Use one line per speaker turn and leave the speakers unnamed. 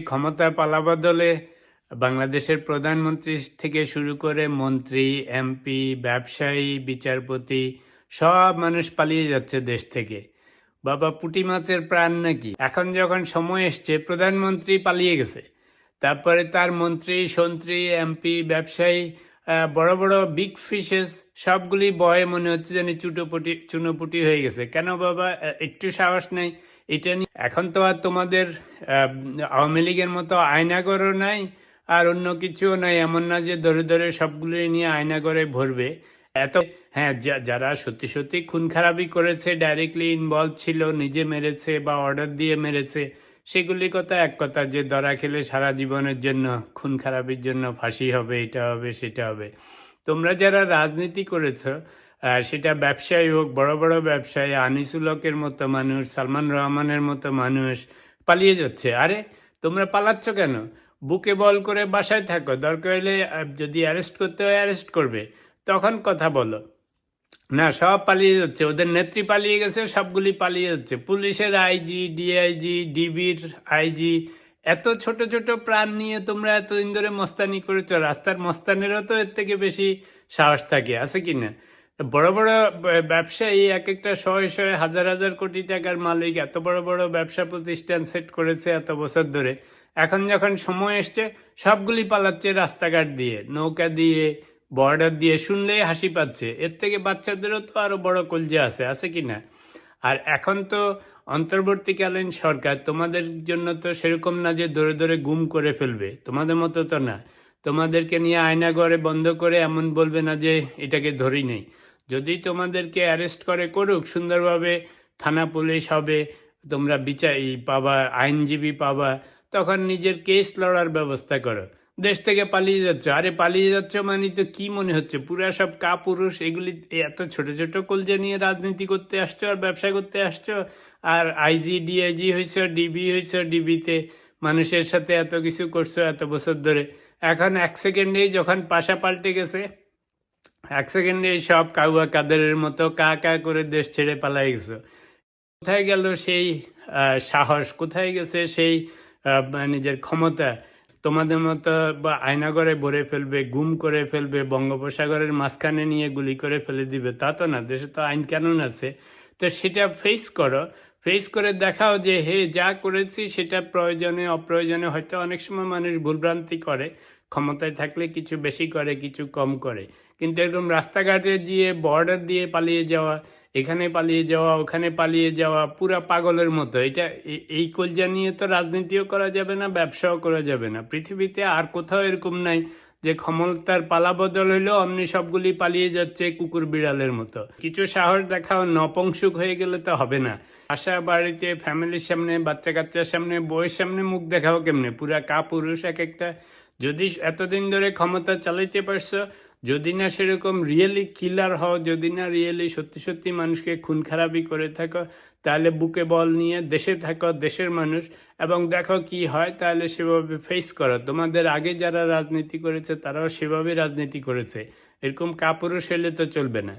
ক্ষমতার পালাবদলে বাংলাদেশের প্রধানমন্ত্রী থেকে শুরু করে মন্ত্রী, এমপি, ব্যবসায়ী, বিচারপতি সব মানুষ পালিয়ে যাচ্ছে দেশ থেকে। বাবা পুঁটি মাছের প্রাণ নাকি? এখন যখন সময় এসছে, প্রধানমন্ত্রী পালিয়ে গেছে, তারপরে তার মন্ত্রী, সন্ত্রী, এমপি, ব্যবসায়ী, বড় বড় বিগ ফিশেস সবগুলি বয়ে মনে হচ্ছে যেন চুনোপুটি হয়ে গেছে। কেন বাবা একটু সাহস নেই এটা নিয়ে? এখন তো আর তোমাদের আওয়ামী লীগের মতো আয়নাগরও নাই আর অন্য কিছুও নাই। এমন না যে ধরে ধরে সবগুলি নিয়ে আয়নাগরে ভরবে। এত হ্যাঁ, যারা সত্যি সত্যি খুন খারাপি করেছে, ডাইরেক্টলি ইনভলভ ছিল, নিজে মেরেছে বা অর্ডার দিয়ে মেরেছে, সেগুলির কথা এক কথা, যে ধরা খেলে সারা জীবনের জন্য খুন খারাপির জন্য ফাঁসি হবে, এটা হবে সেটা হবে। তোমরা যারা রাজনীতি করেছ, সেটা ব্যবসায়ী হোক, বড় বড় ব্যবসায়ী, আনিসুল হকের মতো মানুষ, সালমান রহমানের মতো মানুষ পালিয়ে যাচ্ছে। আরে তোমরা পালাচ্ছ কেন? বুকে বল করে বাসায় থাকো, দরকার হলে যদি অ্যারেস্ট করতে হয় অ্যারেস্ট করবে, তখন কথা বলো না। সব পালিয়ে যাচ্ছে, ওদের নেত্রী পালিয়ে গেছে, সবগুলি পালিয়ে যাচ্ছে। পুলিশের আইজি, ডিআইজি, ডিবির আইজি, এত ছোট ছোট প্রাণ নিয়ে তোমরা এতদিন ধরে মস্তানি করেছ। রাস্তার মস্তানেরও তো এর থেকে বেশি সাহস থাকে, আছে কি না? বড় বড় ব্যবসায়ী এক একটা শয়ে শয়ে হাজার হাজার কোটি টাকার মালিক, এত বড় বড় ব্যবসা প্রতিষ্ঠান সেট করেছে এত বছর ধরে। এখন যখন সময় এসছে, সবগুলি পালাচ্ছে রাস্তাঘাট দিয়ে, নৌকা দিয়ে, বর্ডার দিয়ে। শুনলেই হাসি পাচ্ছে। এর থেকে বাচ্চাদেরও তো আরো বড় কলজা আছে কি না? আর এখন তো অন্তর্বর্তীকালীন সরকার, তোমাদের জন্য তো সেরকম না যে ধরে ধরে গুম করে ফেলবে, তোমাদের মতো তো না। তোমাদেরকে নিয়ে আয়নাঘরে বন্ধ করে এমন বলবে না যে এটাকে ধরি নেই। যদি তোমাদেরকে অ্যারেস্ট করে, করুক, সুন্দরভাবে থানা পুলিশ হবে, তোমরা বিচারী পাবা, আইনজীবী পাবা, তখন নিজের কেস লড়ার ব্যবস্থা করো। দেশ থেকে পালিয়ে যাচ্ছ। আরে পালিয়ে যাচ্ছ মানে তো কি মনে হচ্ছে পুরা সব কাপুরুষ? এগুলি এত ছোট ছোট কলজা নিয়ে রাজনীতি করতে আসছো আর ব্যবসা করতে আসছো, আর আইজি ডিআইজি হয়েছ, ডিবি হয়েছ, ডিবিতে মানুষের সাথে এত কিছু করছো এত বছর ধরে। এখন এক সেকেন্ডেই যখন পাশা পাল্টে গেছে, এক সেকেন্ডে সব কাউয়া কাদেরের মতো কা কা করে দেশ ছেড়ে পালাই গেছো। কোথায় গেল সেই সাহস? কোথায় গেছে সেই নিজের ক্ষমতা? তোমাদের মতো বা আয়নাগরে ভরে ফেলবে, গুম করে ফেলবে, বঙ্গোপসাগরের মাঝখানে নিয়ে গুলি করে ফেলে দিবে, তা তো না। দেশে তো আইন কানুন আছে। তো সেটা ফেস করো, ফেস করে দেখাও যে হে, যা করেছি সেটা প্রয়োজনে অপ্রয়োজনে হয়তো অনেক সময় মানুষ ভুলভ্রান্তি করে, ক্ষমতায় থাকলে কিছু বেশি করে কিছু কম করে, কিন্তু একদম রাস্তাঘাটে গিয়ে বর্ডার দিয়ে পালিয়ে যাওয়া, এখানে পালিয়ে যাওয়া, ওখানে পালিয়ে যাওয়া, পুরা পাগলের মতো। এটা এই কলজা নিয়ে তো রাজনীতিও করা যাবে না, ব্যবসাও করা যাবে না। পৃথিবীতে আর কোথাও এরকম নাই যে ক্ষমতার পালা বদল হইলো অমনি সবগুলি পালিয়ে যাচ্ছে কুকুর বিড়ালের মতো। কিছু সাহস দেখাও, নপুংসক হয়ে গেলে তো হবে না। আশা বাড়িতে ফ্যামিলির সামনে, বাচ্চা কাচ্চার সামনে, বউয়ের সামনে মুখ দেখাও কেমনে? পুরা কাপুরুষ এক একটা। যদি এতদিন ধরে ক্ষমতা চালাইতে পারছো, যদি না সেরকম রিয়েলি কিলার হও, যদি না রিয়েলি সত্যি সত্যি মানুষকে খুন খারাপি করে থাকো, তাহলে বুকে বল নিয়ে দেশে থাকো, দেশের মানুষ, এবং দেখো কি হয়, তাহলে সেভাবে ফেস করো। তোমাদের আগে যারা রাজনীতি করেছে তারাও সেভাবে রাজনীতি করেছে। এরকম কাপুরুষ হলে তো চলবে না।